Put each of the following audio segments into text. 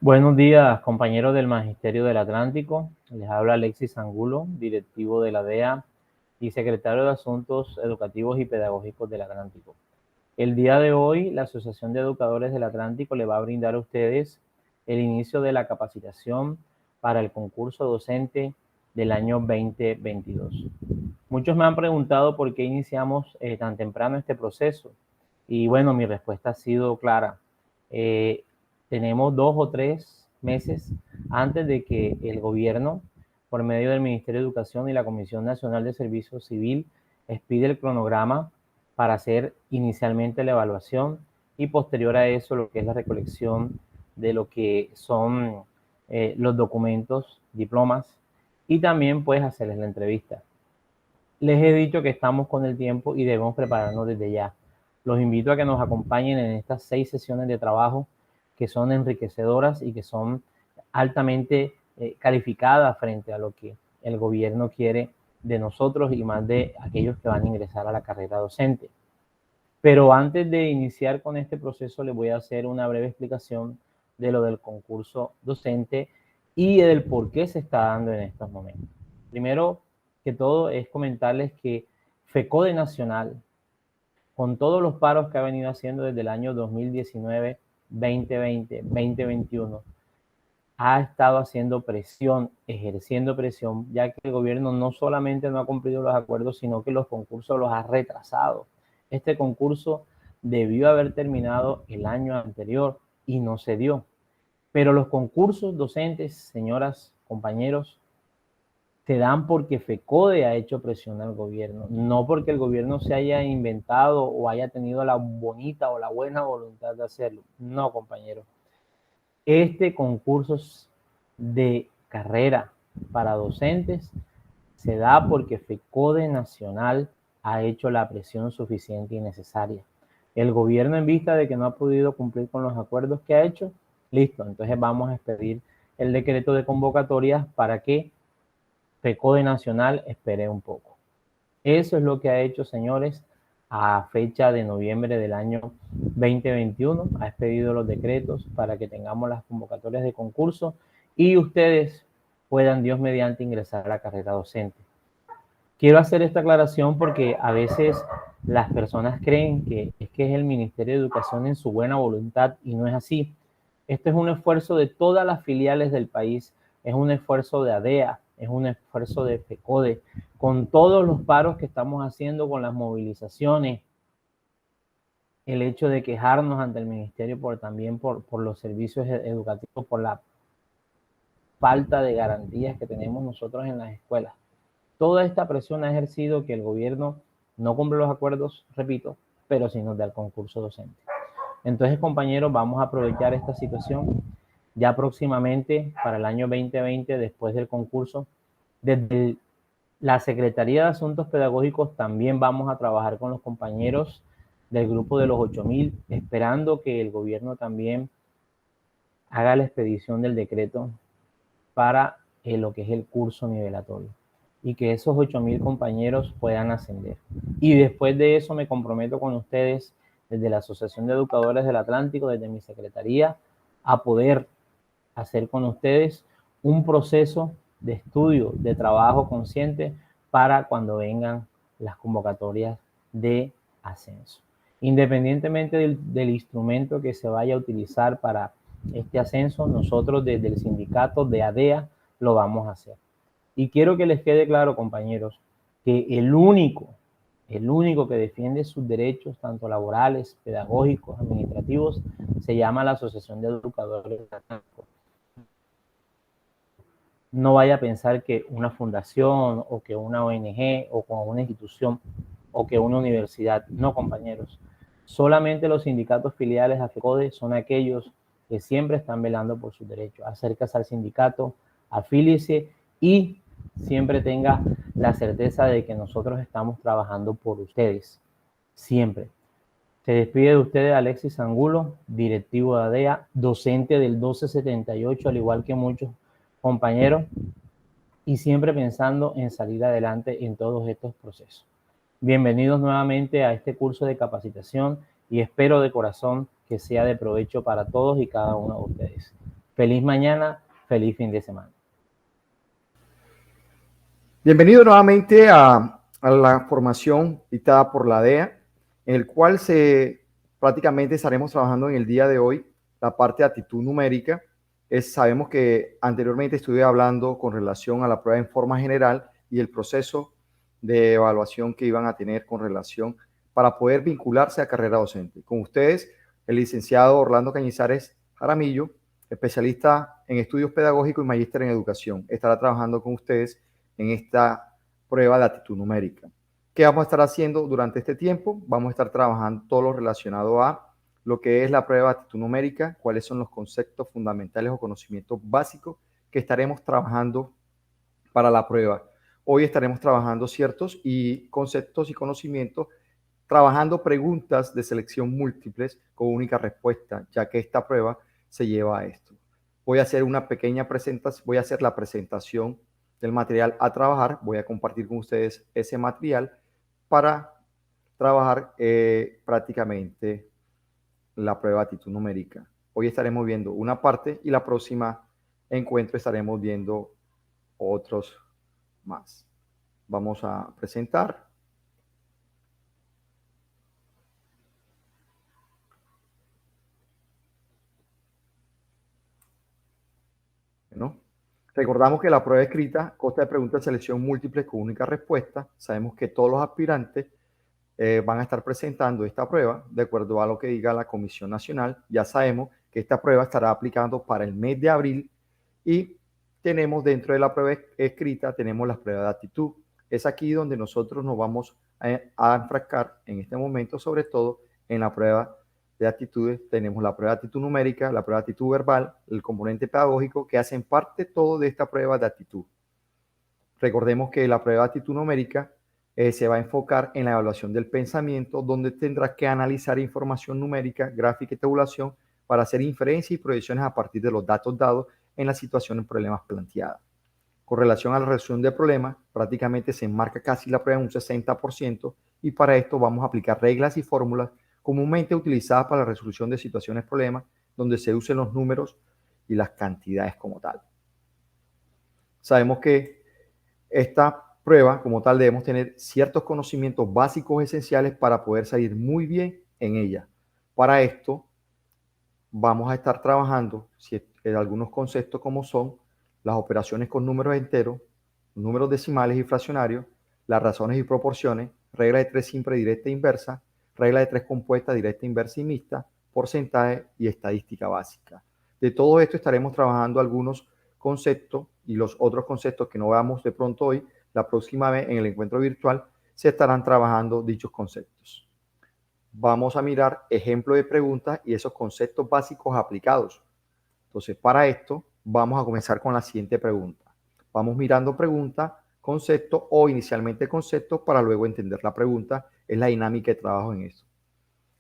Buenos días, compañeros del Magisterio del Atlántico. Les habla Alexis Angulo, directivo de la DEA y secretario de Asuntos Educativos y Pedagógicos del Atlántico. El día de hoy, la Asociación de Educadores del Atlántico le va a brindar a ustedes el inicio de la capacitación para el concurso docente del año 2022. Muchos me han preguntado por qué iniciamos tan temprano este proceso. Y bueno, mi respuesta ha sido clara. Tenemos 2 o 3 meses antes de que el gobierno, por medio del Ministerio de Educación y la Comisión Nacional de Servicio Civil, expide el cronograma para hacer inicialmente la evaluación y posterior a eso lo que es la recolección de lo que son los documentos, diplomas, y también pues hacerles la entrevista. Les he dicho que estamos con el tiempo y debemos prepararnos desde ya. Los invito a que nos acompañen en estas 6 sesiones de trabajo que son enriquecedoras y que son altamente calificadas frente a lo que el gobierno quiere de nosotros y más de aquellos que van a ingresar a la carrera docente. Pero antes de iniciar con este proceso, les voy a hacer una breve explicación de lo del concurso docente y del por qué se está dando en estos momentos. Primero que todo es comentarles que FECODE Nacional, con todos los paros que ha venido haciendo desde el año 2019, 2020, 2021, ha estado haciendo presión, ejerciendo presión, ya que el gobierno no solamente no ha cumplido los acuerdos, sino que los concursos los ha retrasado. Este concurso debió haber terminado el año anterior y no se dio. Pero los concursos docentes, señoras, compañeros, se dan porque FECODE ha hecho presión al gobierno, no porque el gobierno se haya inventado o haya tenido la bonita o la buena voluntad de hacerlo. No, compañeros. Este concurso de carrera para docentes se da porque FECODE Nacional ha hecho la presión suficiente y necesaria. El gobierno, en vista de que no ha podido cumplir con los acuerdos que ha hecho, listo, entonces vamos a expedir el decreto de convocatoria para que FECODE Nacional espere un poco. Eso es lo que ha hecho, señores, a fecha de noviembre del año 2021. Ha expedido los decretos para que tengamos las convocatorias de concurso y ustedes puedan, Dios mediante, ingresar a la carrera docente. Quiero hacer esta aclaración porque a veces las personas creen que es el Ministerio de Educación en su buena voluntad y no es así. Esto es un esfuerzo de todas las filiales del país, es un esfuerzo de ADEA, es un esfuerzo de FECODE, con todos los paros que estamos haciendo, con las movilizaciones, el hecho de quejarnos ante el ministerio también por los servicios educativos, por la falta de garantías que tenemos nosotros en las escuelas. Toda esta presión ha ejercido que el gobierno no cumple los acuerdos, repito, pero sí nos da el concurso docente. Entonces, compañeros, vamos a aprovechar esta situación ya próximamente para el año 2020, después del concurso. Desde la Secretaría de Asuntos Pedagógicos también vamos a trabajar con los compañeros del grupo de los 8.000, esperando que el gobierno también haga la expedición del decreto para lo que es el curso nivelatorio y que esos 8.000 compañeros puedan ascender. Y después de eso me comprometo con ustedes desde la Asociación de Educadores del Atlántico, desde mi secretaría, a poder hacer con ustedes un proceso de estudio, de trabajo consciente para cuando vengan las convocatorias de ascenso. Independientemente del instrumento que se vaya a utilizar para este ascenso, nosotros desde el sindicato de ADEA lo vamos a hacer. Y quiero que les quede claro, compañeros, que el único que defiende sus derechos, tanto laborales, pedagógicos, administrativos, se llama la Asociación de Educadores del Atlántico. No vaya a pensar que una fundación o que una ONG o con una institución o que una universidad. No, compañeros. Solamente los sindicatos filiales a FECODE son aquellos que siempre están velando por sus derechos. Acérquese al sindicato, afíliese y siempre tenga la certeza de que nosotros estamos trabajando por ustedes. Siempre. Se despide de ustedes Alexis Angulo, directivo de ADEA, docente del 1278, al igual que muchos compañeros, y siempre pensando en salir adelante en todos estos procesos. Bienvenidos nuevamente a este curso de capacitación y espero de corazón que sea de provecho para todos y cada uno de ustedes. Feliz mañana, feliz fin de semana. Bienvenido nuevamente a la formación dictada por la DEA, en el cual prácticamente estaremos trabajando en el día de hoy la parte de actitud numérica. Sabemos que anteriormente estuve hablando con relación a la prueba en forma general y el proceso de evaluación que iban a tener con relación para poder vincularse a carrera docente. Con ustedes, el licenciado Orlando Cañizares Jaramillo, especialista en estudios pedagógicos y magíster en educación. Estará trabajando con ustedes en esta prueba de actitud numérica. ¿Qué vamos a estar haciendo durante este tiempo? Vamos a estar trabajando todo lo relacionado a lo que es la prueba de actitud numérica, cuáles son los conceptos fundamentales o conocimientos básicos que estaremos trabajando para la prueba. Hoy estaremos trabajando ciertos conceptos y conocimientos, trabajando preguntas de selección múltiples con única respuesta, ya que esta prueba se lleva a esto. Voy a hacer una pequeña presentación, voy a hacer la presentación del material a trabajar. Voy a compartir con ustedes ese material para trabajar prácticamente la prueba de actitud numérica. Hoy estaremos viendo una parte y la próxima encuentro estaremos viendo otros más. Vamos a presentar. ¿No? Recordamos que la prueba escrita consta de preguntas de selección múltiples con única respuesta. Sabemos que todos los aspirantes van a estar presentando esta prueba de acuerdo a lo que diga la Comisión Nacional. Ya sabemos que esta prueba estará aplicando para el mes de abril y tenemos dentro de la prueba escrita, tenemos las pruebas de actitud. Es aquí donde nosotros nos vamos a enfrascar en este momento, sobre todo en la prueba de actitudes. Tenemos la prueba de actitud numérica, la prueba de actitud verbal, el componente pedagógico, que hacen parte todo de esta prueba de actitud. Recordemos que la prueba de actitud numérica se va a enfocar en la evaluación del pensamiento, donde tendrás que analizar información numérica, gráfica y tabulación para hacer inferencias y proyecciones a partir de los datos dados en la situación en problemas planteadas. Con relación a la resolución de problemas, prácticamente se enmarca casi la prueba en un 60% y para esto vamos a aplicar reglas y fórmulas comúnmente utilizadas para la resolución de situaciones problemas, donde se usen los números y las cantidades como tal. Sabemos que esta prueba como tal debemos tener ciertos conocimientos básicos esenciales para poder salir muy bien en ella. Para esto vamos a estar trabajando en algunos conceptos como son las operaciones con números enteros, números decimales y fraccionarios, las razones y proporciones, regla de 3 simple, directa e inversa, regla de 3 compuesta, directa, inversa y mixta, porcentaje y estadística básica. De todo esto estaremos trabajando algunos conceptos y los otros conceptos que no veamos de pronto hoy, la próxima vez en el encuentro virtual se estarán trabajando dichos conceptos. Vamos a mirar ejemplos de preguntas y esos conceptos básicos aplicados. Entonces, para esto, vamos a comenzar con la siguiente pregunta. Vamos mirando pregunta, concepto o inicialmente concepto para luego entender la pregunta. Es la dinámica de trabajo en eso.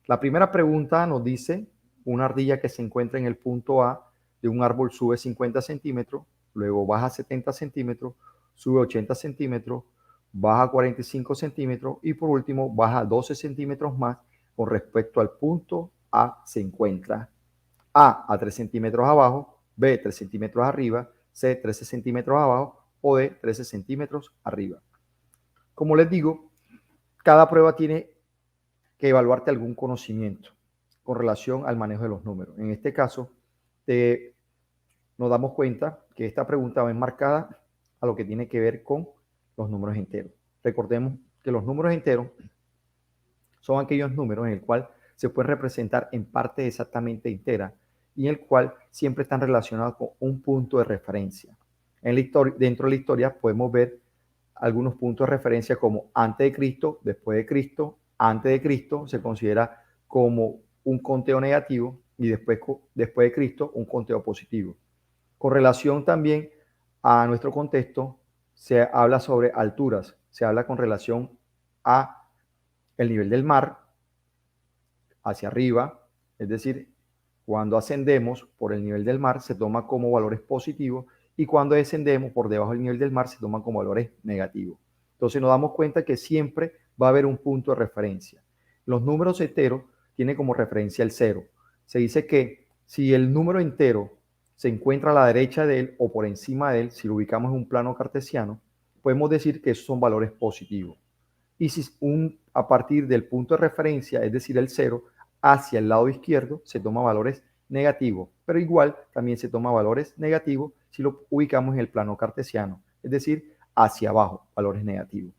La primera pregunta nos dice, una ardilla que se encuentra en el punto A de un árbol sube 50 centímetros, luego baja 70 centímetros, sube 80 centímetros, baja 45 centímetros y por último baja 12 centímetros más con respecto al punto A se encuentra a 3 centímetros abajo, B 3 centímetros arriba, C 13 centímetros abajo o D 13 centímetros arriba. Como les digo, cada prueba tiene que evaluarte algún conocimiento con relación al manejo de los números. En este caso, nos damos cuenta que esta pregunta va enmarcada a lo que tiene que ver con los números enteros. Recordemos que los números enteros son aquellos números en el cual se pueden representar en parte exactamente entera y en el cual siempre están relacionados con un punto de referencia. Dentro de la historia podemos ver algunos puntos de referencia como antes de Cristo, después de Cristo. Antes de Cristo se considera como un conteo negativo y después de Cristo un conteo positivo. Con relación también a nuestro contexto, se habla sobre alturas, se habla con relación a el nivel del mar hacia arriba, es decir, cuando ascendemos por el nivel del mar se toma como valores positivos y cuando descendemos por debajo del nivel del mar se toman como valores negativos. Entonces nos damos cuenta que siempre va a haber un punto de referencia. Los números enteros tienen como referencia el cero. Se dice que si el número entero se encuentra a la derecha de él o por encima de él, si lo ubicamos en un plano cartesiano, podemos decir que esos son valores positivos. Y si a partir del punto de referencia, es decir, el 0, hacia el lado izquierdo, se toma valores negativos, pero igual también se toma valores negativos si lo ubicamos en el plano cartesiano, es decir, hacia abajo, valores negativos.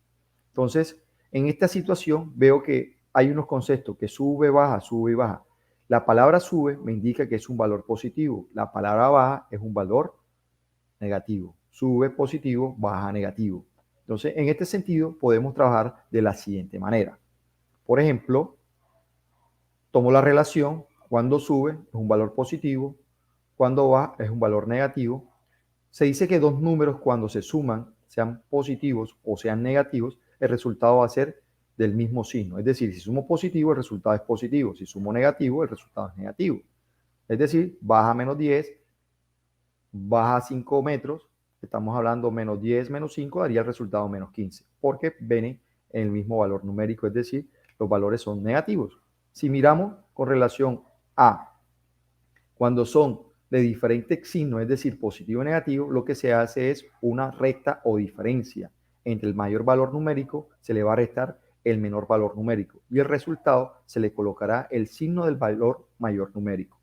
Entonces, en esta situación veo que hay unos conceptos que sube y baja. La palabra sube me indica que es un valor positivo, la palabra baja es un valor negativo. Sube positivo, baja negativo. Entonces, en este sentido, podemos trabajar de la siguiente manera. Por ejemplo, tomo la relación, cuando sube es un valor positivo, cuando baja es un valor negativo. Se dice que dos números cuando se suman, sean positivos o sean negativos, el resultado va a ser del mismo signo. Es decir, si sumo positivo, el resultado es positivo. Si sumo negativo, el resultado es negativo. Es decir, baja menos 10, baja 5 metros, estamos hablando menos 10 menos 5 daría el resultado menos 15, porque viene en el mismo valor numérico, es decir, los valores son negativos. Si miramos con relación a cuando son de diferentes signos, es decir, positivo y negativo, lo que se hace es una recta o diferencia. Entre el mayor valor numérico se le va a restar el menor valor numérico y el resultado se le colocará el signo del valor mayor numérico.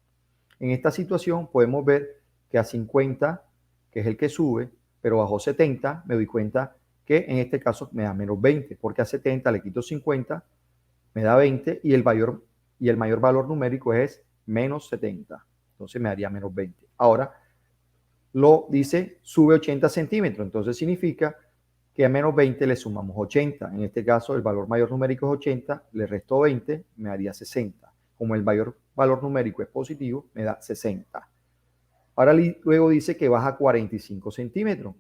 En esta situación podemos ver que a 50, que es el que sube, pero bajo 70 me doy cuenta que en este caso me da menos 20, porque a 70 le quito 50, me da 20 y el mayor valor numérico es menos 70. Entonces me daría menos 20. Ahora lo dice sube 80 centímetros, entonces significa que a menos 20 le sumamos 80. En este caso el valor mayor numérico es 80, le resto 20, me daría 60. Como el mayor valor numérico es positivo, me da 60. Ahora luego dice que baja 45 centímetros.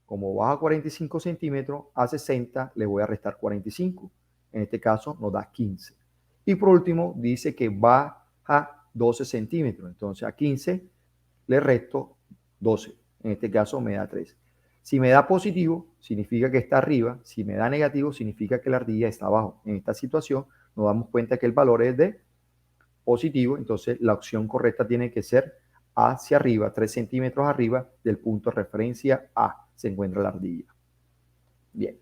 Como baja 45 centímetros, a 60 le voy a restar 45. En este caso nos da 15. Y por último dice que baja 12 centímetros. Entonces a 15 le resto 12. En este caso me da 3. Si me da positivo, significa que está arriba. Si me da negativo, significa que la ardilla está abajo. En esta situación nos damos cuenta que el valor es de positivo. Entonces la opción correcta tiene que ser hacia arriba, 3 centímetros arriba del punto de referencia A. Se encuentra la ardilla. Bien.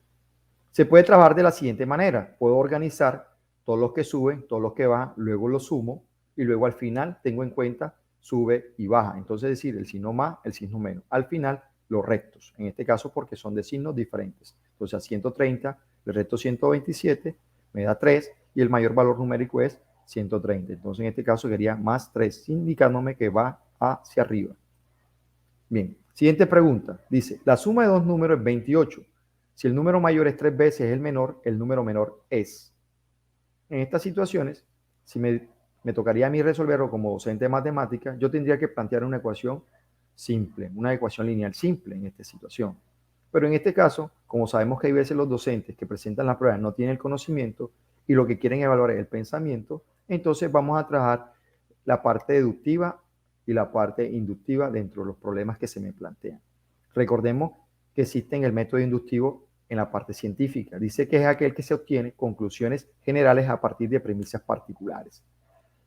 Se puede trabajar de la siguiente manera. Puedo organizar todos los que suben, todos los que bajan, luego los sumo y luego al final tengo en cuenta sube y baja. Entonces decir el signo más, el signo menos. Al final los rectos, en este caso porque son de signos diferentes. Entonces a 130 le resto 127, me da 3 y el mayor valor numérico es 130. Entonces en este caso sería más 3, indicándome que va hacia arriba. Bien, siguiente pregunta. Dice, la suma de dos números es 28. Si el número mayor es 3 veces el número menor es. En estas situaciones, si me tocaría a mí resolverlo como docente de matemáticas, yo tendría que plantear una ecuación simple, una ecuación lineal simple en esta situación. Pero en este caso, como sabemos que hay veces los docentes que presentan la prueba no tienen el conocimiento y lo que quieren evaluar es el pensamiento, entonces vamos a trabajar la parte deductiva y la parte inductiva dentro de los problemas que se me plantean. Recordemos que existe el método inductivo en la parte científica. Dice que es aquel que se obtiene conclusiones generales a partir de premisas particulares.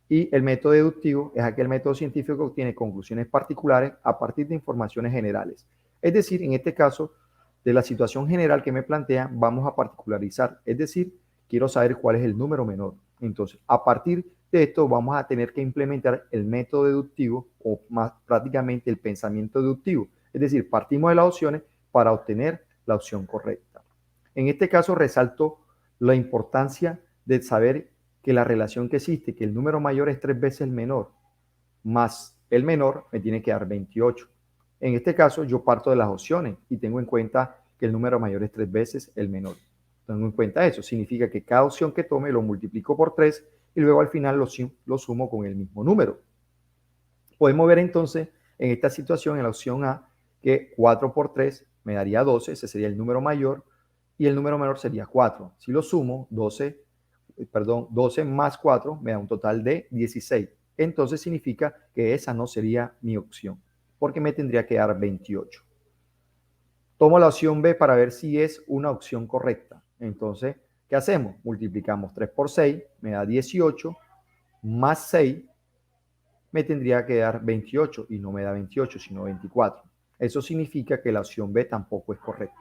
Y el método deductivo es aquel método científico que obtiene conclusiones particulares a partir de informaciones generales. Es decir, en este caso, de la situación general que me plantean, vamos a particularizar. Es decir, quiero saber cuál es el número menor. Entonces, a partir de esto vamos a tener que implementar el método deductivo o más prácticamente el pensamiento deductivo. Es decir, partimos de las opciones para obtener la opción correcta. En este caso resalto la importancia de saber que la relación que existe, que el número mayor es 3 veces el menor, más el menor me tiene que dar 28. En este caso yo parto de las opciones y tengo en cuenta que el número mayor es 3 veces el menor. Tengo en cuenta eso, significa que cada opción que tome lo multiplico por 3 y luego al final lo sumo con el mismo número. Podemos ver entonces en esta situación, en la opción A, que 4 por 3 me daría 12, ese sería el número mayor, y el número menor sería 4. Si lo sumo, 12 más 4 me da un total de 16. Entonces significa que esa no sería mi opción, porque me tendría que dar 28. Tomo la opción B para ver si es una opción correcta. Entonces, ¿qué hacemos? Multiplicamos 3 por 6, me da 18, más 6, me tendría que dar 28 y no me da 28, sino 24. Eso significa que la opción B tampoco es correcta.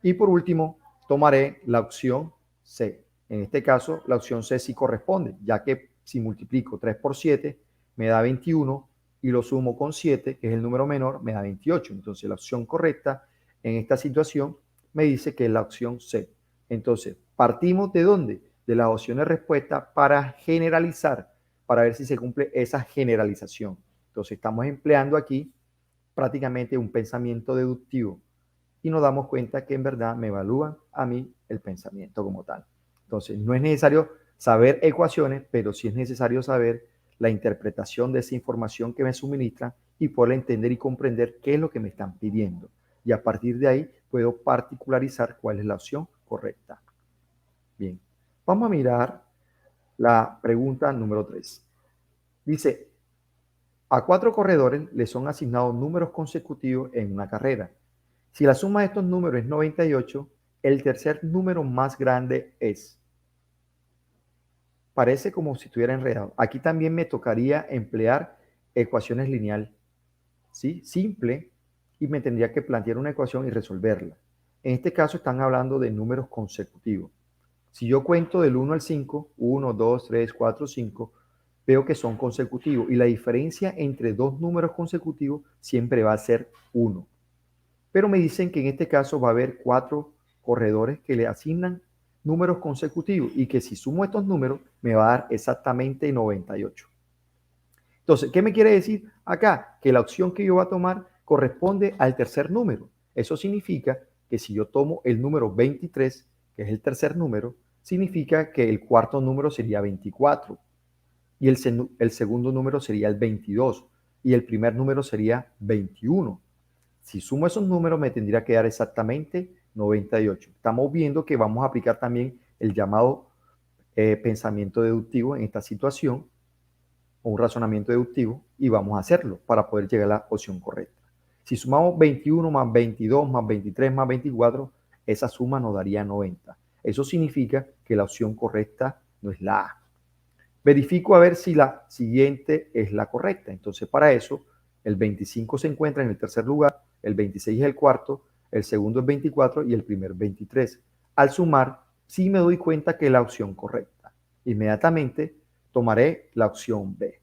Y por último, tomaré la opción C. En este caso, la opción C sí corresponde, ya que si multiplico 3 por 7, me da 21 y lo sumo con 7, que es el número menor, me da 28. Entonces, la opción correcta en esta situación me dice que es la opción C. Entonces, partimos de dónde? De las opciones de respuesta para generalizar, para ver si se cumple esa generalización. Entonces, estamos empleando aquí prácticamente un pensamiento deductivo y nos damos cuenta que en verdad me evalúan a mí el pensamiento como tal. Entonces, no es necesario saber ecuaciones, pero sí es necesario saber la interpretación de esa información que me suministran y poder entender y comprender qué es lo que me están pidiendo. Y a partir de ahí puedo particularizar cuál es la opción correcta. Bien, vamos a mirar la pregunta número 3. Dice, a 4 corredores les son asignados números consecutivos en una carrera. Si la suma de estos números es 98, el tercer número más grande es. Parece como si estuviera enredado. Aquí también me tocaría emplear ecuaciones lineal, ¿sí? Simple, y me tendría que plantear una ecuación y resolverla. En este caso están hablando de números consecutivos. Si yo cuento del 1 al 5, 1, 2, 3, 4, 5, veo que son consecutivos y la diferencia entre dos números consecutivos siempre va a ser 1. Pero me dicen que en este caso va a haber 4 corredores que le asignan números consecutivos y que si sumo estos números me va a dar exactamente 98. Entonces, ¿qué me quiere decir acá? Que la opción que yo voy a tomar corresponde al tercer número. Eso significa que si yo tomo el número 23, que es el tercer número, significa que el cuarto número sería 24 y el segundo número sería el 22 y el primer número sería 21. Si sumo esos números me tendría que dar exactamente 98. Estamos viendo que vamos a aplicar también el llamado pensamiento deductivo en esta situación o un razonamiento deductivo y vamos a hacerlo para poder llegar a la opción correcta. Si sumamos 21 más 22 más 23 más 24, esa suma nos daría 90. Eso significa que la opción correcta no es la A. Verifico a ver si la siguiente es la correcta. Entonces, para eso, el 25 se encuentra en el tercer lugar, el 26 es el cuarto, el segundo es 24 y el primer 23. Al sumar, sí me doy cuenta que es la opción correcta. Inmediatamente tomaré la opción B.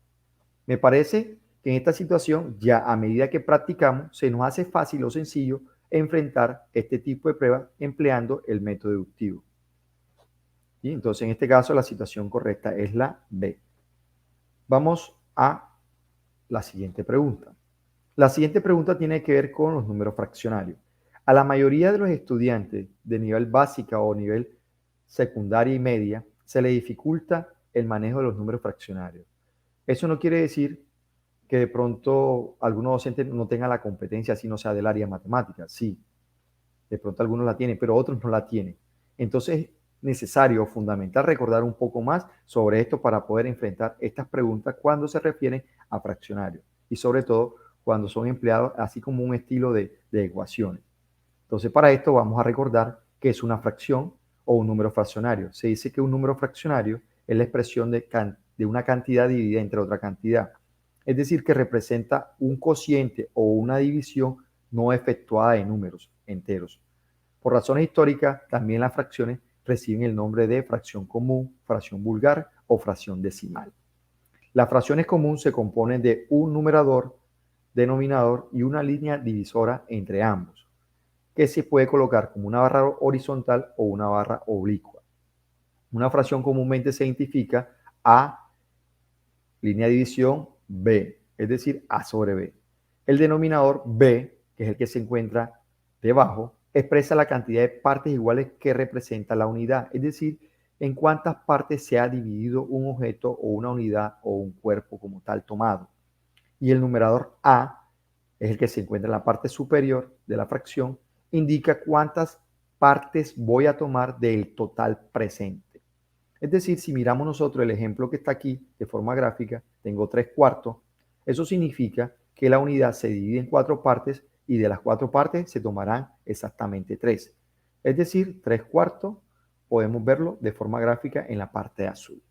Me parece que en esta situación, ya a medida que practicamos, se nos hace fácil o sencillo enfrentar este tipo de pruebas empleando el método deductivo. ¿Sí? Entonces, en este caso, la situación correcta es la B. Vamos a la siguiente pregunta. La siguiente pregunta tiene que ver con los números fraccionarios. A la mayoría de los estudiantes de nivel básica o nivel secundaria y media se le dificulta el manejo de los números fraccionarios. Eso no quiere decir que de pronto algunos docentes no tengan la competencia, si no sea del área de matemáticas. Sí, de pronto algunos la tienen, pero otros no la tienen. Entonces es necesario, fundamental, recordar un poco más sobre esto para poder enfrentar estas preguntas cuando se refieren a fraccionarios y sobre todo cuando son empleados así como un estilo de ecuaciones. Entonces, para esto vamos a recordar que es una fracción o un número fraccionario. Se dice que un número fraccionario es la expresión de una cantidad dividida entre otra cantidad. Es decir, que representa un cociente o una división no efectuada de números enteros. Por razones históricas, también las fracciones reciben el nombre de fracción común, fracción vulgar o fracción decimal. Las fracciones comunes se componen de un numerador, denominador y una línea divisora entre ambos, que se puede colocar como una barra horizontal o una barra oblicua. Una fracción comúnmente se identifica a línea de división B, es decir, A sobre B. El denominador B, que es el que se encuentra debajo, expresa la cantidad de partes iguales que representa la unidad, es decir, en cuántas partes se ha dividido un objeto o una unidad o un cuerpo como tal tomado. Y el numerador A es el que se encuentra en la parte superior de la fracción, indica cuántas partes voy a tomar del total presente. Es decir, si miramos nosotros el ejemplo que está aquí de forma gráfica, tengo 3/4, eso significa que la unidad se divide en 4 partes y de las 4 partes se tomarán exactamente 3. Es decir, 3/4 podemos verlo de forma gráfica en la parte azul.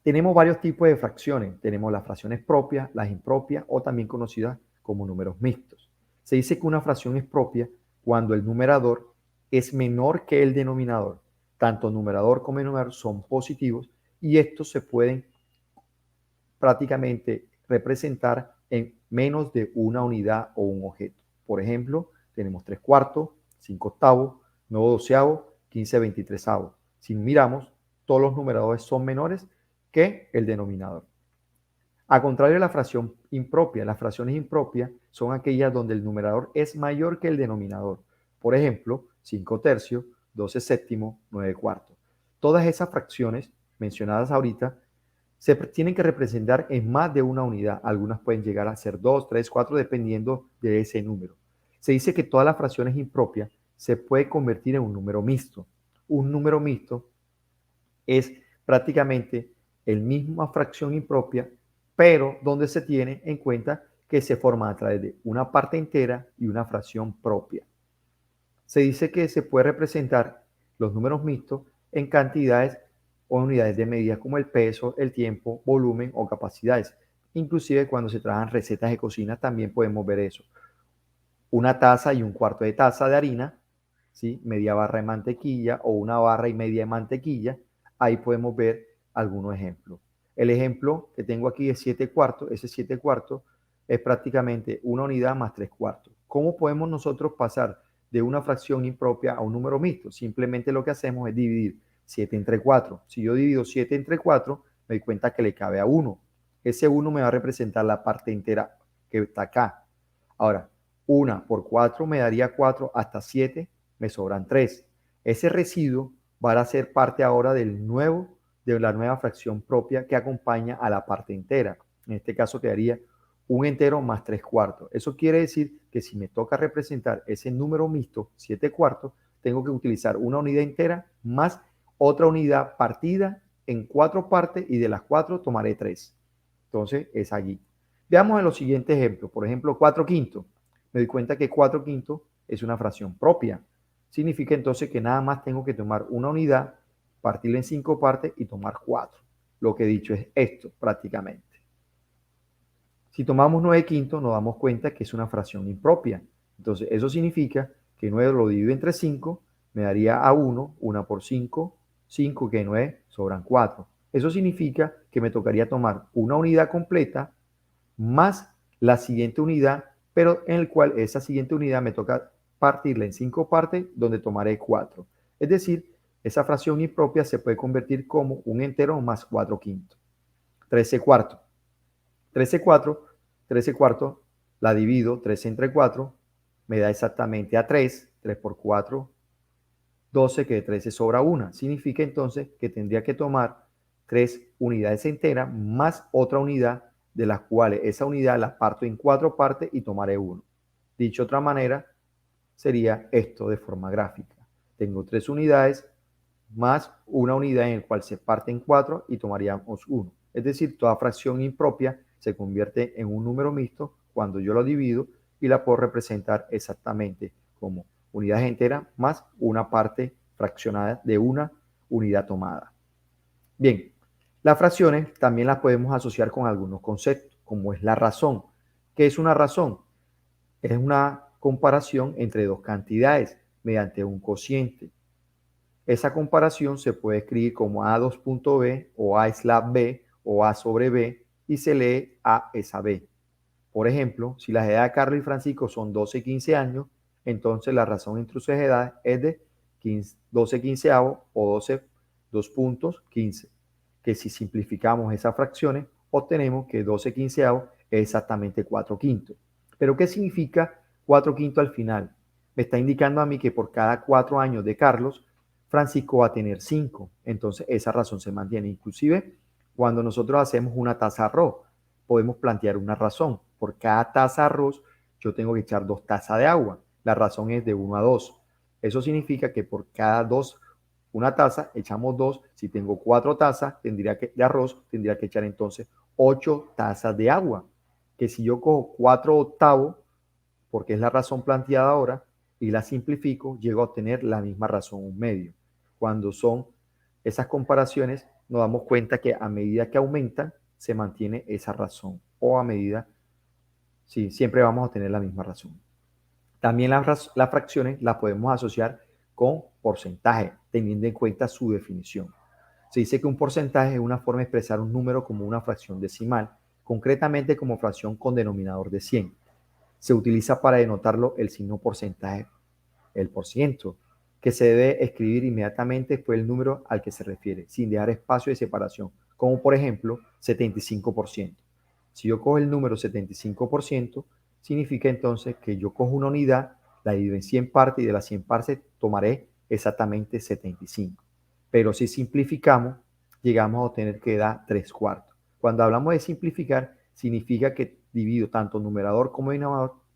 Tenemos varios tipos de fracciones. Tenemos las fracciones propias, las impropias o también conocidas como números mixtos. Se dice que una fracción es propia cuando el numerador es menor que el denominador. Tanto numerador como denominador son positivos y estos se pueden prácticamente representar en menos de una unidad o un objeto. Por ejemplo, tenemos 3/4, 5/8, 9/12, 15/23. Si miramos, todos los numeradores son menores que el denominador. A contrario de la fracción impropia, las fracciones impropias son aquellas donde el numerador es mayor que el denominador. Por ejemplo, 5/3, 12/7, 9/4. Todas esas fracciones mencionadas ahorita se tienen que representar en más de una unidad. Algunas pueden llegar a ser 2, 3, 4, dependiendo de ese número. Se dice que todas las fracciones impropias se puede convertir en un número mixto. Un número mixto es prácticamente la misma fracción impropia, pero donde se tiene en cuenta que se forma a través de una parte entera y una fracción propia. Se dice que se puede representar los números mixtos en cantidades o unidades de medida como el peso, el tiempo, volumen o capacidades. Inclusive cuando se trabajan recetas de cocina también podemos ver eso. Una taza y un cuarto de taza de harina, ¿sí? Media barra de mantequilla o una barra y media de mantequilla. Ahí podemos ver algunos ejemplos. El ejemplo que tengo aquí es 7/4. Ese 7/4 es prácticamente una unidad más 3/4. ¿Cómo podemos nosotros pasar de una fracción impropia a un número mixto? Simplemente lo que hacemos es dividir 7 entre 4. Si yo divido 7 entre 4, me doy cuenta que le cabe a 1. Ese 1 me va a representar la parte entera que está acá. Ahora, 1 por 4 me daría 4, hasta 7 me sobran 3. Ese residuo va a ser parte ahora de la nueva fracción propia que acompaña a la parte entera. En este caso quedaría un entero más 3/4. Eso quiere decir que si me toca representar ese número mixto, 7/4, tengo que utilizar una unidad entera más otra unidad partida en 4 partes y de las 4 tomaré 3. Entonces es allí. Veamos en los siguientes ejemplos. Por ejemplo, 4/5. Me doy cuenta que 4/5 es una fracción propia. Significa entonces que nada más tengo que tomar una unidad, partirla en 5 partes y tomar 4. Lo que he dicho es esto prácticamente. Si tomamos 9/5 nos damos cuenta que es una fracción impropia. Entonces eso significa que 9 lo divido entre 5, me daría a 1, 1 por 5, 5 que 9 sobran 4. Eso significa que me tocaría tomar una unidad completa más la siguiente unidad, pero en el cual esa siguiente unidad me toca partirla en 5 partes, donde tomaré 4. Es decir, esa fracción impropia se puede convertir como un entero más 4/5. 13/4. 13/4, 13/4 la divido 13 entre 4, me da exactamente a 3, 3 por 4, 12, que de 13 sobra 1. Significa entonces que tendría que tomar 3 unidades enteras más otra unidad, de las cuales esa unidad la parto en 4 partes y tomaré 1. Dicho de otra manera, sería esto de forma gráfica. Tengo 3 unidades más una unidad en la cual se parte en 4 y tomaríamos 1. Es decir, toda fracción impropia se convierte en un número mixto cuando yo lo divido y la puedo representar exactamente como unidades enteras más una parte fraccionada de una unidad tomada. Bien, las fracciones también las podemos asociar con algunos conceptos, como es la razón. ¿Qué es una razón? Es una comparación entre dos cantidades mediante un cociente. Esa comparación se puede escribir como A2.b o A/B o A sobre B y se lee A es a B. Por ejemplo, si las edades de Carlos y Francisco son 12 y 15 años, entonces la razón entre sus edades es de 12 quinceavos o 12, 2 puntos, 15. Que si simplificamos esas fracciones, obtenemos que 12 quinceavos es exactamente 4/5. ¿Pero qué significa 4/5 al final? Me está indicando a mí que por cada 4 años de Carlos, Francisco va a tener 5. Entonces esa razón se mantiene. Inclusive cuando nosotros hacemos una taza de arroz, podemos plantear una razón. Por cada taza de arroz yo tengo que echar 2 tazas de agua. La razón es de 1 a 2. Eso significa que por cada una taza echamos 2. Si tengo 4 tazas de arroz, tendría que echar entonces 8 tazas de agua. Que si yo cojo 4/8, porque es la razón planteada ahora, y la simplifico, llego a obtener la misma razón 1/2. Cuando son esas comparaciones nos damos cuenta que a medida que aumentan, se mantiene esa razón. O a medida, sí, siempre vamos a tener la misma razón. También las fracciones las podemos asociar con porcentaje, teniendo en cuenta su definición. Se dice que un porcentaje es una forma de expresar un número como una fracción decimal, concretamente como fracción con denominador de 100. Se utiliza para denotarlo el signo porcentaje, el %, que se debe escribir inmediatamente después del número al que se refiere, sin dejar espacio de separación, como por ejemplo 75%. Si yo cojo el número 75%, significa entonces que yo cojo una unidad, la divido en 100 partes y de las 100 partes tomaré exactamente 75. Pero si simplificamos, llegamos a obtener que da 3/4. Cuando hablamos de simplificar, significa que divido tanto numerador como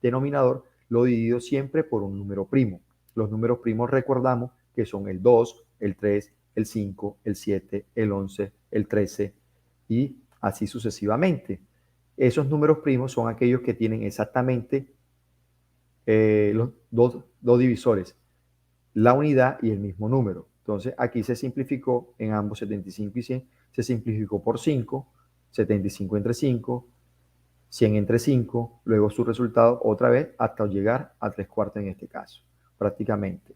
denominador, lo divido siempre por un número primo. Los números primos recordamos que son el 2, el 3, el 5, el 7, el 11, el 13 y así sucesivamente. Esos números primos son aquellos que tienen exactamente los dos divisores, la unidad y el mismo número. Entonces aquí se simplificó en ambos 75 y 100, se simplificó por 5, 75 entre 5, 100 entre 5, luego su resultado otra vez hasta llegar a 3/4 en este caso, prácticamente.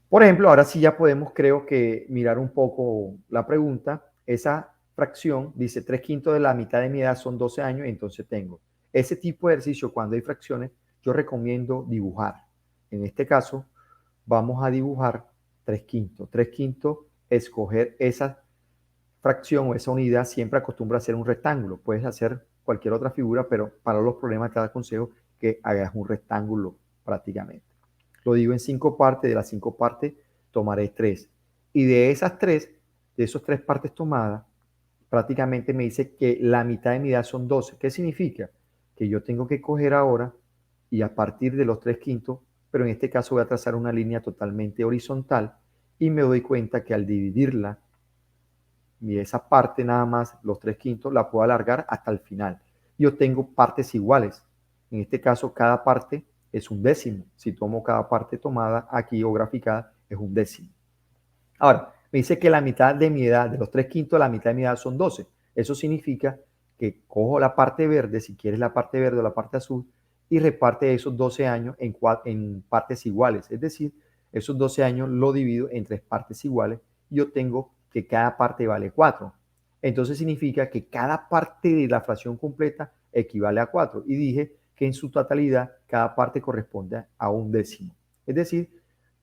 Por ejemplo, ahora sí ya podemos, creo que, mirar un poco la pregunta. Esa fracción dice 3/5 de la mitad de mi edad son 12 años, entonces tengo ese tipo de ejercicio. Cuando hay fracciones, yo recomiendo dibujar. En este caso, vamos a dibujar 3/5. 3/5, escoger esa fracción o esa unidad siempre acostumbra a ser un rectángulo. Puedes hacer cualquier otra figura, pero para los problemas te aconsejo que hagas un rectángulo prácticamente. Lo digo en 5 partes, de las 5 partes tomaré 3. Y de esas 3, de esas 3 partes tomadas, prácticamente me dice que la mitad de mi edad son 12. ¿Qué significa? Que yo tengo que coger ahora y a partir de los 3/5, pero en este caso voy a trazar una línea totalmente horizontal y me doy cuenta que al dividirla y esa parte nada más, los 3/5, la puedo alargar hasta el final. Yo tengo partes iguales. En este caso, cada parte es un décimo. Si tomo cada parte tomada aquí o graficada, es un décimo. Ahora, me dice que la mitad de mi edad, de los 3/5, la mitad de mi edad son 12. Eso significa que cojo la parte verde, si quieres la parte verde o la parte azul, y reparte esos 12 años en partes iguales. Es decir, esos 12 años lo divido en 3 partes iguales y yo tengo que cada parte vale 4. Entonces significa que cada parte de la fracción completa equivale a 4. Y dije que en su totalidad cada parte corresponde a un décimo. Es decir,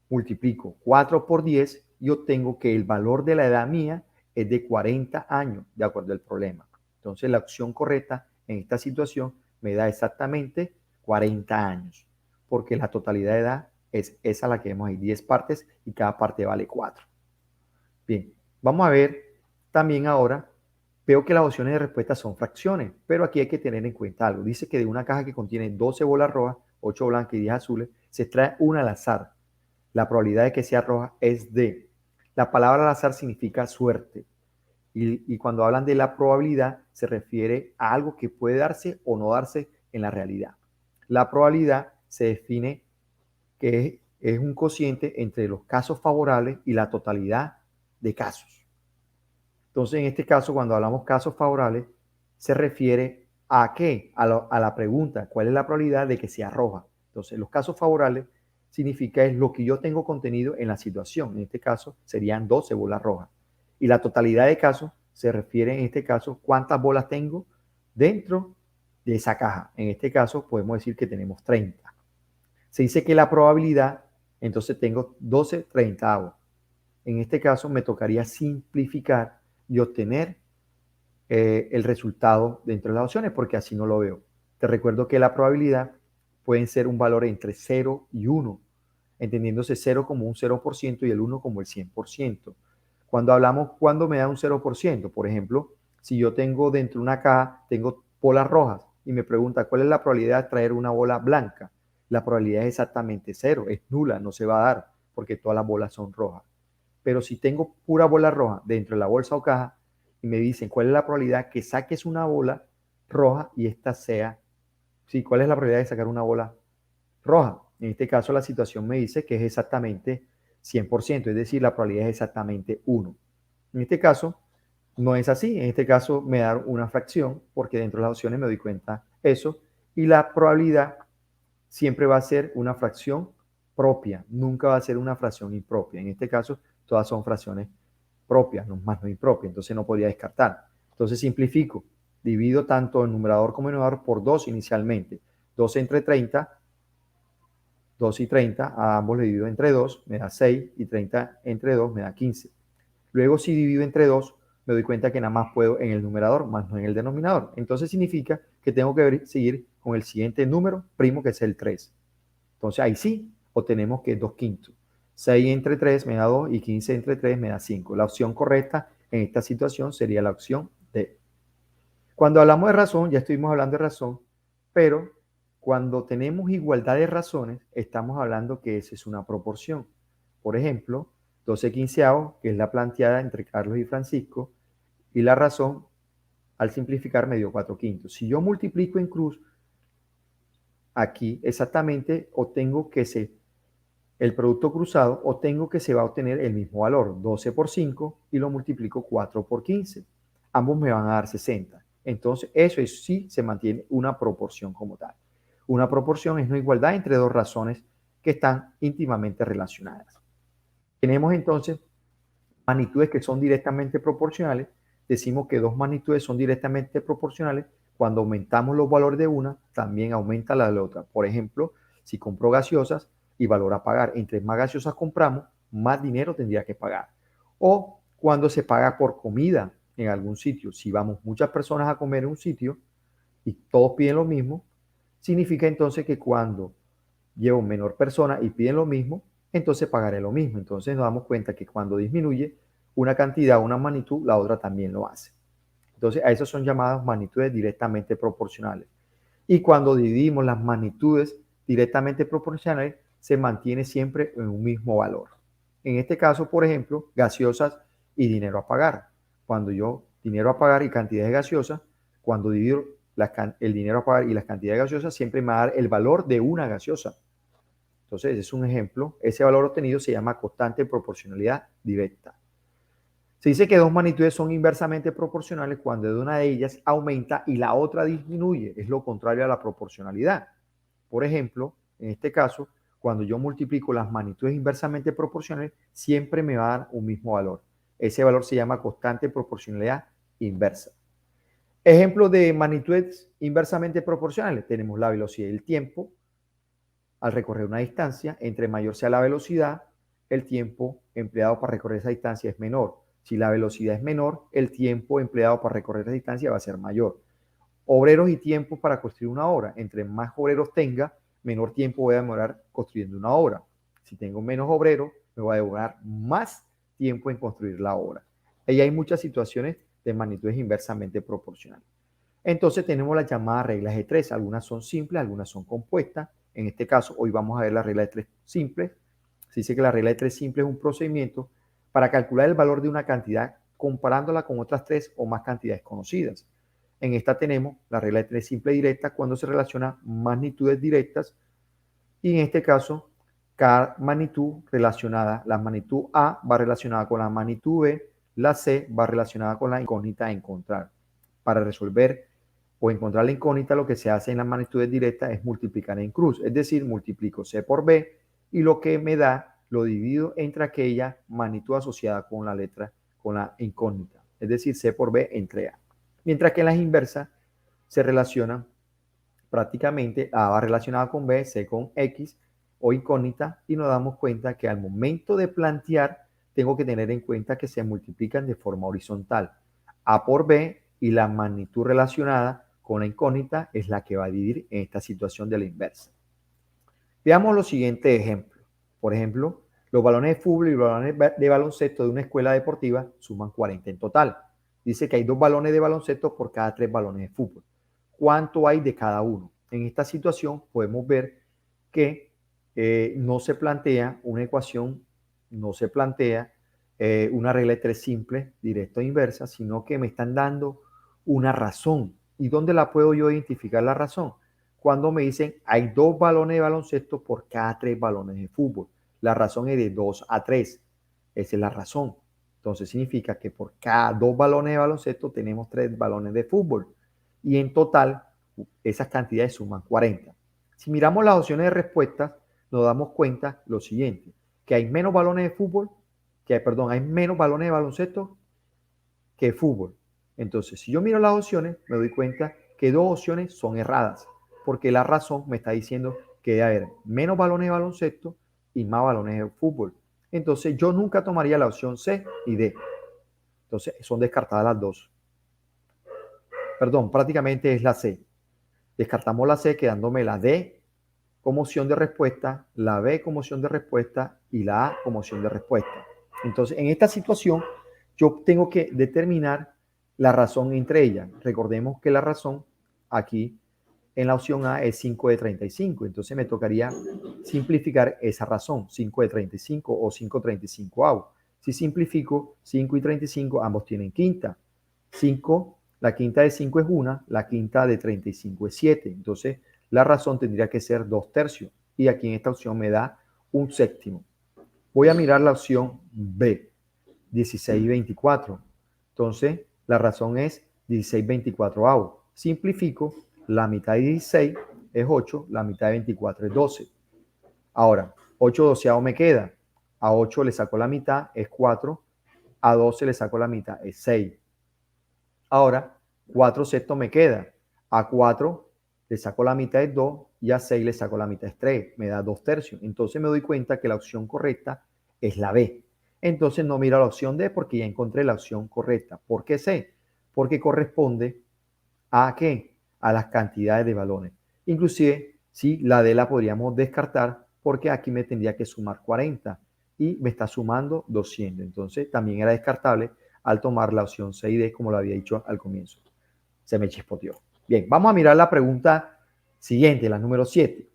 multiplico 4 por 10 y obtengo que el valor de la edad mía es de 40 años, de acuerdo al problema. Entonces la opción correcta en esta situación me da exactamente 40 años, porque la totalidad de edad es esa la que vemos ahí, 10 partes y cada parte vale 4. Bien, vamos a ver también ahora, veo que las opciones de respuesta son fracciones, pero aquí hay que tener en cuenta algo. Dice que de una caja que contiene 12 bolas rojas, 8 blancas y 10 azules, se extrae una al azar. La probabilidad de que sea roja es de. La palabra al azar significa suerte. Y cuando hablan de la probabilidad, se refiere a algo que puede darse o no darse en la realidad. La probabilidad se define que es un cociente entre los casos favorables y la totalidad de casos. Entonces, en este caso, cuando hablamos casos favorables, se refiere a qué? A la pregunta, ¿cuál es la probabilidad de que sea roja? Entonces, los casos favorables significa es lo que yo tengo contenido en la situación. En este caso, serían 12 bolas rojas. Y la totalidad de casos se refiere, en este caso, cuántas bolas tengo dentro de esa caja. En este caso, podemos decir que tenemos 30. Se dice que la probabilidad, entonces tengo 12 treintavos. En este caso, me tocaría simplificar y obtener el resultado dentro de las opciones, porque así no lo veo. Te recuerdo que la probabilidad pueden ser un valor entre 0 y 1, entendiéndose 0 como un 0% y el 1 como el 100%. Cuando hablamos, ¿cuándo me da un 0%? Por ejemplo, si yo tengo dentro de una caja, tengo bolas rojas y me pregunta cuál es la probabilidad de traer una bola blanca. La probabilidad es exactamente 0, es nula, no se va a dar porque todas las bolas son rojas. Pero si tengo pura bola roja dentro de la bolsa o caja y me dicen cuál es la probabilidad que saques una bola roja y esta sea, sí, cuál es la probabilidad de sacar una bola roja. En este caso la situación me dice que es exactamente 100%, es decir, la probabilidad es exactamente 1. En este caso, no es así. En este caso me da una fracción porque dentro de las opciones me doy cuenta eso. Y la probabilidad siempre va a ser una fracción propia. Nunca va a ser una fracción impropia. En este caso, todas son fracciones propias, no más no impropias. Entonces no podría descartar. Entonces simplifico. Divido tanto el numerador como el denominador por 2 inicialmente. 2 entre 30, 2 y 30, a ambos le divido entre 2, me da 6, y 30 entre 2 me da 15. Luego, si divido entre 2, me doy cuenta que nada más puedo en el numerador, más no en el denominador. Entonces significa que tengo que seguir con el siguiente número primo, que es el 3. Entonces ahí sí obtenemos que es 2 quintos. 6 entre 3 me da 2 y 15 entre 3 me da 5. La opción correcta en esta situación sería la opción D. Cuando hablamos de razón, ya estuvimos hablando de razón, pero cuando tenemos igualdad de razones, estamos hablando que esa es una proporción. Por ejemplo, 12 quinceavos, que es la planteada entre Carlos y Francisco, y la razón, al simplificar, me dio 4 quintos. Si yo multiplico en cruz, aquí exactamente obtengo que el producto cruzado, obtengo que se va a obtener el mismo valor, 12 por 5, y lo multiplico 4 por 15. Ambos me van a dar 60. Entonces, eso es, sí se mantiene una proporción como tal. Una proporción es una igualdad entre dos razones que están íntimamente relacionadas. Tenemos entonces magnitudes que son directamente proporcionales. Decimos que dos magnitudes son directamente proporcionales. Cuando aumentamos los valores de una, también aumenta la de la otra. Por ejemplo, si compro gaseosas y valor a pagar, entre más gaseosas compramos, más dinero tendría que pagar. O cuando se paga por comida en algún sitio. Si vamos muchas personas a comer en un sitio y todos piden lo mismo, significa entonces que cuando llevo menor persona y piden lo mismo, entonces pagaré lo mismo. Entonces nos damos cuenta que cuando disminuye una cantidad o una magnitud, la otra también lo hace. Entonces a eso son llamadas magnitudes directamente proporcionales. Y cuando dividimos las magnitudes directamente proporcionales, se mantiene siempre en un mismo valor. En este caso, por ejemplo, gaseosas y dinero a pagar. Cuando yo dinero a pagar y cantidad de gaseosas, cuando divido el dinero a pagar y las cantidades de gaseosas, siempre me va a dar el valor de una gaseosa. Entonces, ese es un ejemplo. Ese valor obtenido se llama constante de proporcionalidad directa. Se dice que dos magnitudes son inversamente proporcionales cuando de una de ellas aumenta y la otra disminuye. Es lo contrario a la proporcionalidad. Por ejemplo, en este caso, cuando yo multiplico las magnitudes inversamente proporcionales, siempre me va a dar un mismo valor. Ese valor se llama constante de proporcionalidad inversa. Ejemplos de magnitudes inversamente proporcionales. Tenemos la velocidad y el tiempo. Al recorrer una distancia, entre mayor sea la velocidad, el tiempo empleado para recorrer esa distancia es menor. Si la velocidad es menor, el tiempo empleado para recorrer esa distancia va a ser mayor. Obreros y tiempo para construir una obra. Entre más obreros tenga, menor tiempo voy a demorar construyendo una obra. Si tengo menos obreros, me va a demorar más tiempo en construir la obra. Y hay muchas situaciones de magnitudes inversamente proporcionales. Entonces tenemos las llamadas reglas de tres. Algunas son simples, algunas son compuestas. En este caso, hoy vamos a ver la regla de tres simple. Se dice que la regla de tres simple es un procedimiento para calcular el valor de una cantidad comparándola con otras tres o más cantidades conocidas. En esta tenemos la regla de tres simple directa cuando se relaciona magnitudes directas y en este caso cada magnitud relacionada, la magnitud A va relacionada con la magnitud B, la C va relacionada con la incógnita a encontrar. Para resolver o encontrar la incógnita, lo que se hace en las magnitudes directas es multiplicar en cruz, es decir, multiplico C por B y lo que me da lo divido entre aquella magnitud asociada con la letra, con la incógnita, es decir, C por B entre A. Mientras que en las inversas se relacionan prácticamente A va relacionada con B, C con X o incógnita y nos damos cuenta que al momento de plantear tengo que tener en cuenta que se multiplican de forma horizontal. A por B y la magnitud relacionada con la incógnita es la que va a dividir en esta situación de la inversa. Veamos los siguientes ejemplos. Por ejemplo, los balones de fútbol y los balones de baloncesto de una escuela deportiva suman 40 en total. Dice que hay 2 balones de baloncesto por cada 3 balones de fútbol. ¿Cuánto hay de cada uno? En esta situación podemos ver que no se plantea una ecuación, no se plantea una regla de tres simple, directa o inversa, sino que me están dando una razón. ¿Y dónde la puedo yo identificar la razón? Cuando me dicen hay 2 balones de baloncesto por cada 3 balones de fútbol. La razón es de 2 a 3. Esa es la razón. Entonces significa que por cada 2 balones de baloncesto tenemos 3 balones de fútbol. Y en total, esas cantidades suman 40. Si miramos las opciones de respuesta, nos damos cuenta lo siguiente, que hay menos balones de fútbol, hay menos balones de baloncesto que de fútbol. Entonces, si yo miro las opciones, me doy cuenta que 2 opciones son erradas, porque la razón me está diciendo que debe haber menos balones de baloncesto y más balones de fútbol. Entonces, yo nunca tomaría la opción C y D. Entonces, son descartadas las dos. Perdón, prácticamente es la C. Descartamos la C, quedándome la D como opción de respuesta, la B como opción de respuesta y la A como opción de respuesta. Entonces, en esta situación, yo tengo que determinar la razón entre ellas. Recordemos que la razón aquí en la opción A es 5 de 35. Entonces, me tocaría simplificar esa razón, 5 de 35 o 5/35. Si simplifico 5 y 35, ambos tienen quinta. 5, la quinta de 5 es 1, la quinta de 35 es 7. Entonces, la razón tendría que ser 2/3. Y aquí en esta opción me da un séptimo. Voy a mirar la opción B, 16/24. Entonces, la razón es 16/24. Simplifico, la mitad de 16 es 8, la mitad de 24 es 12. Ahora, 8/12 me queda. A 8 le saco la mitad, es 4. A 12 le saco la mitad, es 6. Ahora, 4/6 me queda. A 4 le saco la mitad, es 2. Y a 6 le saco la mitad, es 3. Me da 2/3. Entonces me doy cuenta que la opción correcta es la B. Entonces no miro la opción D porque ya encontré la opción correcta. ¿Por qué C? Porque corresponde a ¿qué? A las cantidades de balones. Inclusive, sí, la D la podríamos descartar porque aquí me tendría que sumar 40 y me está sumando 200. Entonces también era descartable al tomar la opción C y D, como lo había dicho al comienzo. Se me chispoteó. Bien, vamos a mirar la pregunta siguiente, la número 7.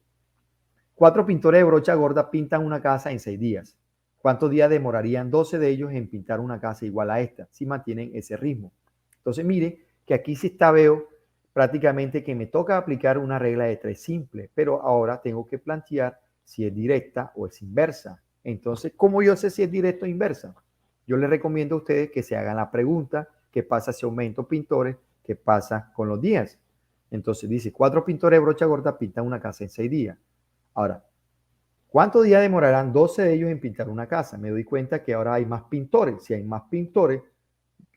4 pintores de brocha gorda pintan una casa en 6 días. ¿Cuántos días demorarían 12 de ellos en pintar una casa igual a esta si mantienen ese ritmo? Entonces, mire que aquí sí veo prácticamente que me toca aplicar una regla de 3 simple, pero ahora tengo que plantear si es directa o es inversa. Entonces, ¿cómo yo sé si es directa o inversa? Yo les recomiendo a ustedes que se hagan la pregunta, ¿qué pasa si aumento pintores? ¿Qué pasa con los días? Entonces dice, 4 pintores de brocha gorda pintan una casa en 6 días. Ahora, ¿cuántos días demorarán 12 de ellos en pintar una casa? Me doy cuenta que ahora hay más pintores. Si hay más pintores,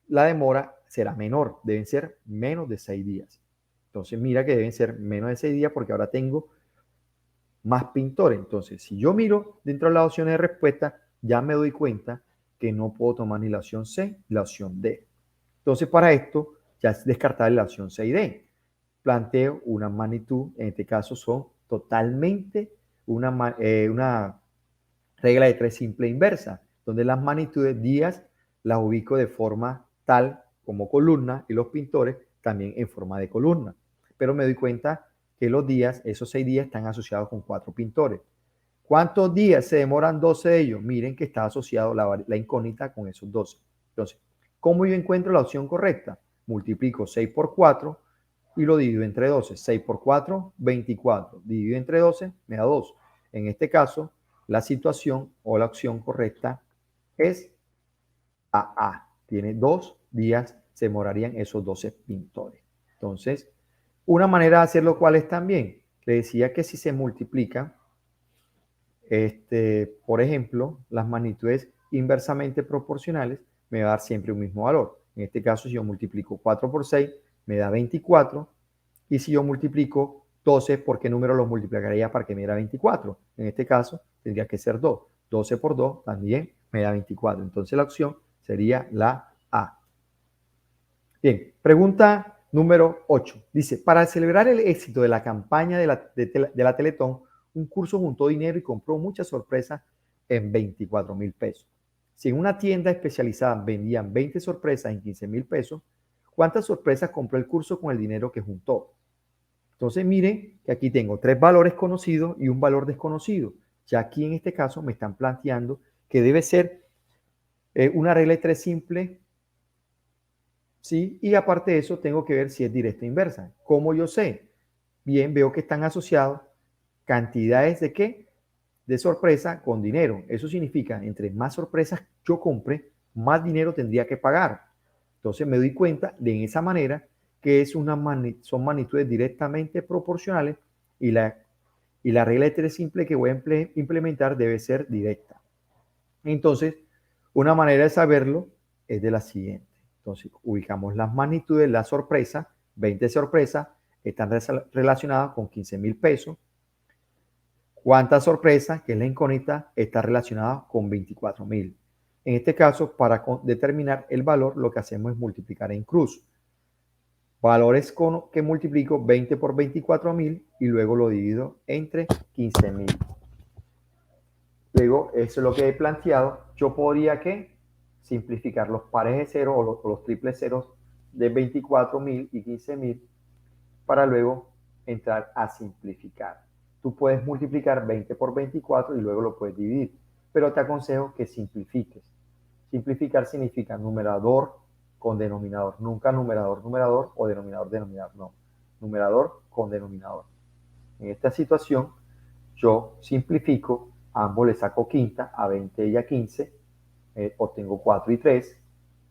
la demora será menor. Deben ser menos de 6 días. Entonces, mira que deben ser menos de 6 días porque ahora tengo más pintores. Entonces, si yo miro dentro de las opciones de respuesta, ya me doy cuenta que no puedo tomar ni la opción C ni la opción D. Entonces, para esto, ya es descartable la opción C y D. Planteo una magnitud, en este caso son totalmente una regla de 3 simple inversa, donde las magnitudes días las ubico de forma tal como columna y los pintores también en forma de columna. Pero me doy cuenta que los días, esos 6 días, están asociados con 4 pintores. ¿Cuántos días se demoran 12 de ellos? Miren que está asociado la incógnita con esos 12. Entonces, ¿cómo yo encuentro la opción correcta? Multiplico 6 por 4 y lo divido entre 12. 6 por 4, 24. Dividido entre 12, me da 2. En este caso, la situación o la opción correcta es AA. Tiene 2 días, se demorarían esos 12 pintores. Entonces, una manera de hacerlo, ¿cuál es también? Le decía que si se multiplica, por ejemplo, las magnitudes inversamente proporcionales, me va a dar siempre un mismo valor. En este caso, si yo multiplico 4 por 6, me da 24. Y si yo multiplico 12, ¿por qué número lo multiplicaría para que me diera 24? En este caso, tendría que ser 2. 12 por 2 también me da 24. Entonces, la opción sería la A. Bien, pregunta número 8. Dice, para celebrar el éxito de la campaña de la Teletón, un curso juntó dinero y compró muchas sorpresas en 24,000 pesos. Si en una tienda especializada vendían 20 sorpresas en 15,000 pesos, ¿cuántas sorpresas compró el curso con el dinero que juntó? Entonces miren que aquí tengo 3 valores conocidos y un valor desconocido. Ya aquí en este caso me están planteando que debe ser una regla de 3 simple, ¿sí? Y aparte de eso tengo que ver si es directa o inversa. ¿Cómo yo sé? Bien, veo que están asociados cantidades de ¿qué? De sorpresa con dinero. Eso significa, entre más sorpresas yo compre, más dinero tendría que pagar. Entonces me doy cuenta de esa manera que son magnitudes directamente proporcionales y la regla de 3 simple que voy a implementar debe ser directa. Entonces, una manera de saberlo es de la siguiente. Entonces, ubicamos las magnitudes, la sorpresa, 20 sorpresas, están relacionadas con 15,000 pesos. ¿Cuánta sorpresa, que es la incógnita, está relacionada con 24,000? En este caso, para determinar el valor, lo que hacemos es multiplicar en cruz. Valores que multiplico 20 por 24,000 y luego lo divido entre 15,000. Luego, eso es lo que he planteado. Yo podría que simplificar los pares de cero o los triples ceros de 24,000 y 15,000 para luego entrar a simplificar. Tú puedes multiplicar 20 por 24 y luego lo puedes dividir, pero te aconsejo que simplifiques. Simplificar significa numerador con denominador, nunca numerador, numerador o denominador, denominador, no. Numerador con denominador. En esta situación, yo simplifico, ambos le saco quinta, a 20 y a 15, obtengo 4 y 3.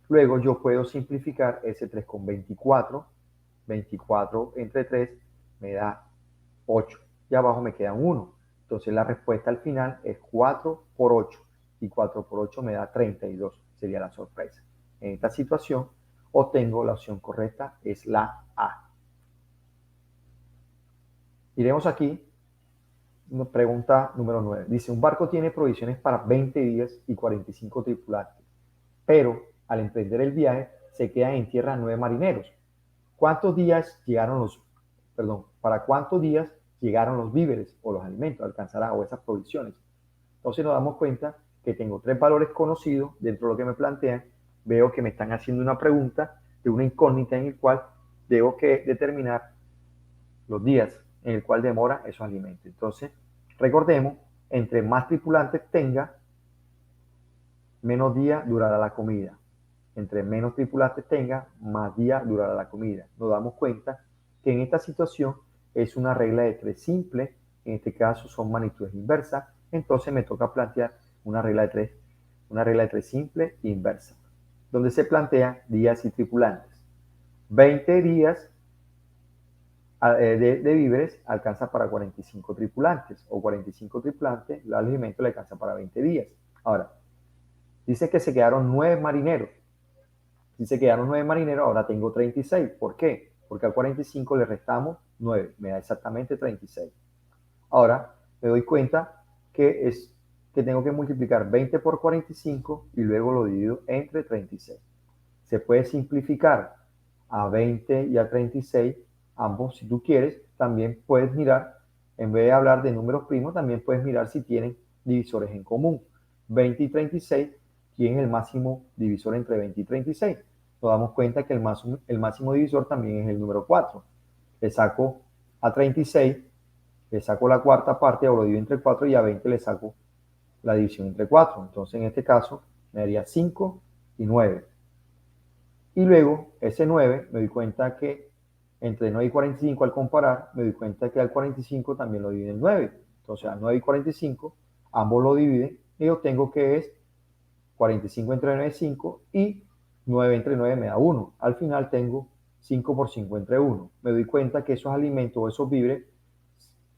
Luego yo puedo simplificar ese 3 con 24, 24 entre 3 me da 8 y abajo me queda 1. Entonces la respuesta al final es 4 por 8 y 4 por 8 me da 32, sería la sorpresa. En esta situación obtengo la opción correcta, es la A. Iremos aquí, pregunta número 9. Dice, un barco tiene provisiones para 20 días y 45 tripulantes, pero al emprender el viaje se quedan en tierra 9 marineros. ¿Para cuántos días llegaron los víveres o los alimentos, alcanzará o esas provisiones? Entonces nos damos cuenta que tengo 3 valores conocidos dentro de lo que me plantean. Veo que me están haciendo una pregunta de una incógnita en el cual debo que determinar los días en el cual demora esos alimentos. Entonces, recordemos, entre más tripulantes tenga, menos días durará la comida. Entre menos tripulantes tenga, más días durará la comida. Nos damos cuenta que en esta situación es una regla de 3 simple, en este caso son magnitudes inversas, entonces me toca plantear una regla de 3 simple e inversa, donde se plantean días y tripulantes. 20 días de víveres alcanza para 45 tripulantes, o 45 tripulantes, el alimento le alcanza para 20 días. Ahora, dice que se quedaron 9 marineros. Si se quedaron 9 marineros, ahora tengo 36. ¿Por qué? Porque al 45 le restamos 9, me da exactamente 36. Ahora me doy cuenta que tengo que multiplicar 20 por 45 y luego lo divido entre 36. Se puede simplificar a 20 y a 36, ambos si tú quieres. También puedes mirar, en vez de hablar de números primos, también puedes mirar si tienen divisores en común. 20 y 36 tienen el máximo divisor entre 20 y 36. Nos damos cuenta que el máximo divisor también es el número 4. Le saco a 36, le saco la cuarta parte o lo divido entre 4 y a 20 le saco la división entre 4. Entonces en este caso me daría 5 y 9. Y luego ese 9 me doy cuenta que entre 9 y 45 al comparar, me doy cuenta que al 45 también lo divide en 9. Entonces al 9 y 45 ambos lo dividen y obtengo que es 45 entre 9 es 5 y 9 entre 9 me da 1. Al final tengo 5 por 5 entre 1. Me doy cuenta que esos alimentos o esos víveres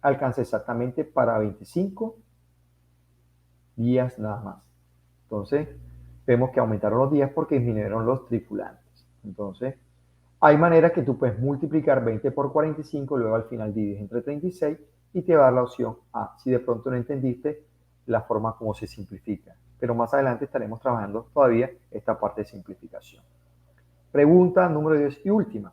alcanzan exactamente para 25 días nada más. Entonces, vemos que aumentaron los días porque disminuyeron los tripulantes. Entonces, hay maneras que tú puedes multiplicar 20 por 45, luego al final divides entre 36 y te va a dar la opción A. Si de pronto no entendiste la forma como se simplifica. Pero más adelante estaremos trabajando todavía esta parte de simplificación. Pregunta número 10 y última.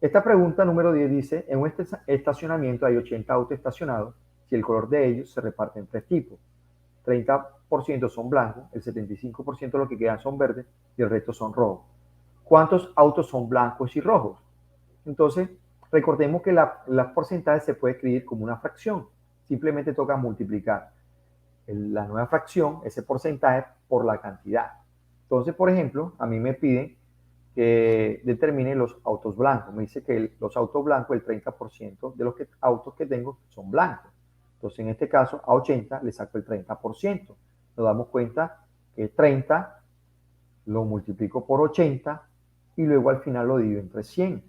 Esta pregunta número 10 dice, en un estacionamiento hay 80 autos estacionados, si el color de ellos se reparte en 3 tipos. 30% son blancos, el 75% de los que quedan son verdes y el resto son rojos. ¿Cuántos autos son blancos y rojos? Entonces, recordemos que las porcentajes se puede escribir como una fracción. Simplemente toca multiplicar la nueva fracción, ese porcentaje, por la cantidad. Entonces, por ejemplo, a mí me piden que determine los autos blancos. Me dice que los autos blancos, el 30% de los autos que tengo son blancos. Entonces, en este caso, a 80 le saco el 30%. Nos damos cuenta que 30 lo multiplico por 80 y luego al final lo divido entre 100.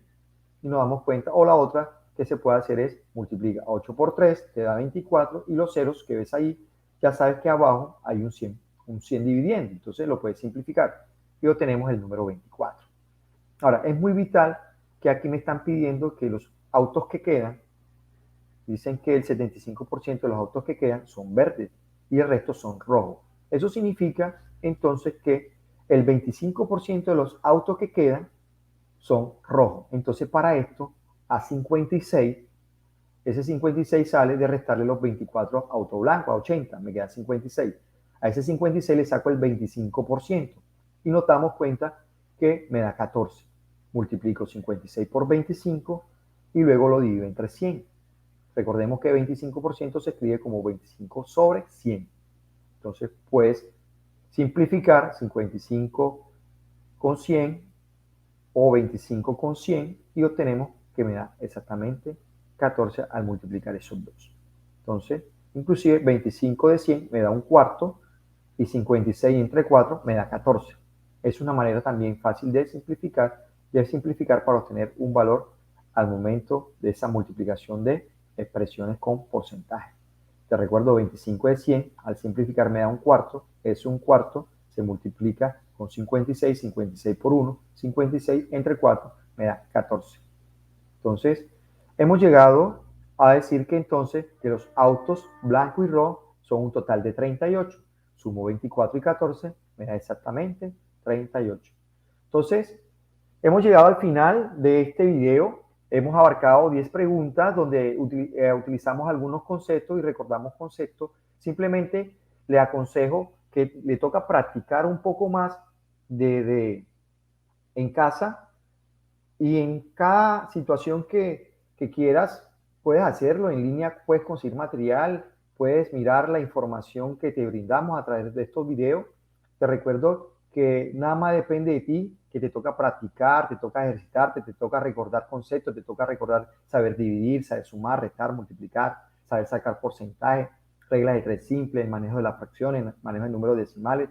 Y nos damos cuenta, o la otra que se puede hacer es multiplica 8 por 3, te da 24 y los ceros que ves ahí, ya sabes que abajo hay un 100 dividiendo, entonces lo puedes simplificar y obtenemos el número 24. Ahora, es muy vital que aquí me están pidiendo que los autos que quedan, dicen que el 75% de los autos que quedan son verdes y el resto son rojos. Eso significa entonces que el 25% de los autos que quedan son rojos. Entonces para esto, a 56, ese 56 sale de restarle los 24 autos blancos, a 80, me queda 56. A ese 56 le saco el 25% y nos damos cuenta que me da 14. Multiplico 56 por 25 y luego lo divido entre 100. Recordemos que 25% se escribe como 25 sobre 100. Entonces puedes simplificar 55 con 100 o 25 con 100 y obtenemos que me da exactamente 14 al multiplicar esos dos. Entonces, inclusive 25 de 100 me da un cuarto y 56 entre 4 me da 14. Es una manera también fácil de simplificar para obtener un valor al momento de esa multiplicación de expresiones con porcentaje. Te recuerdo, 25 de 100 al simplificar me da un cuarto, es un cuarto, se multiplica con 56, 56 por 1, 56 entre 4 me da 14. Entonces, hemos llegado a decir que entonces que los autos blanco y rojo son un total de 38. Sumo 24 y 14, me da exactamente 38. Entonces, hemos llegado al final de este video. Hemos abarcado 10 preguntas donde utilizamos algunos conceptos y recordamos conceptos. Simplemente le aconsejo que le toca practicar un poco más en casa y en cada situación que quieras, puedes hacerlo en línea, puedes conseguir material, puedes mirar la información que te brindamos a través de estos videos. Te recuerdo que nada más depende de ti, que te toca practicar, te toca ejercitarte, te toca recordar conceptos, te toca recordar saber dividir, saber sumar, restar, multiplicar, saber sacar porcentajes, reglas de tres simples, el manejo de las fracciones, el manejo de números decimales,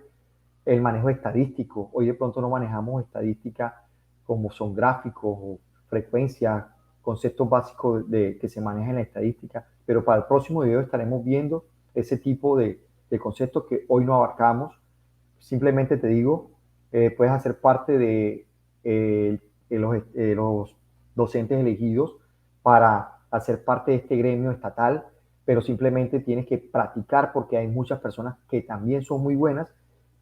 el manejo estadístico. Hoy de pronto no manejamos estadística como son gráficos o frecuencias, conceptos básicos que se manejan en la estadística, pero para el próximo video estaremos viendo ese tipo de conceptos que hoy no abarcamos. Simplemente te digo, puedes hacer parte de los docentes elegidos para hacer parte de este gremio estatal, pero simplemente tienes que practicar porque hay muchas personas que también son muy buenas,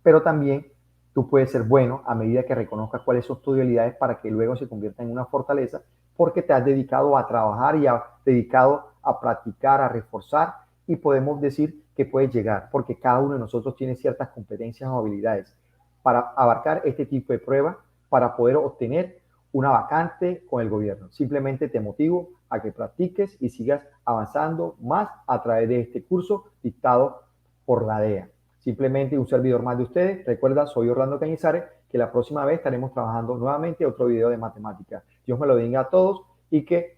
pero también tú puedes ser bueno a medida que reconozcas cuáles son tus debilidades para que luego se convierta en una fortaleza porque te has dedicado a trabajar y has dedicado a practicar, a reforzar y podemos decir que puedes llegar porque cada uno de nosotros tiene ciertas competencias o habilidades para abarcar este tipo de pruebas para poder obtener una vacante con el gobierno. Simplemente te motivo a que practiques y sigas avanzando más a través de este curso dictado por la DEA. Simplemente un servidor más de ustedes. Recuerda, soy Orlando Cañizares, que la próxima vez estaremos trabajando nuevamente otro video de matemáticas. Dios me lo bendiga a todos y que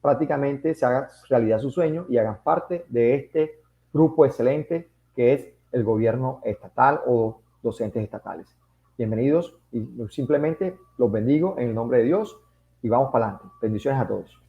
prácticamente se haga realidad su sueño y hagan parte de este grupo excelente que es el gobierno estatal o docentes estatales. Bienvenidos y simplemente los bendigo en el nombre de Dios y vamos para adelante. Bendiciones a todos.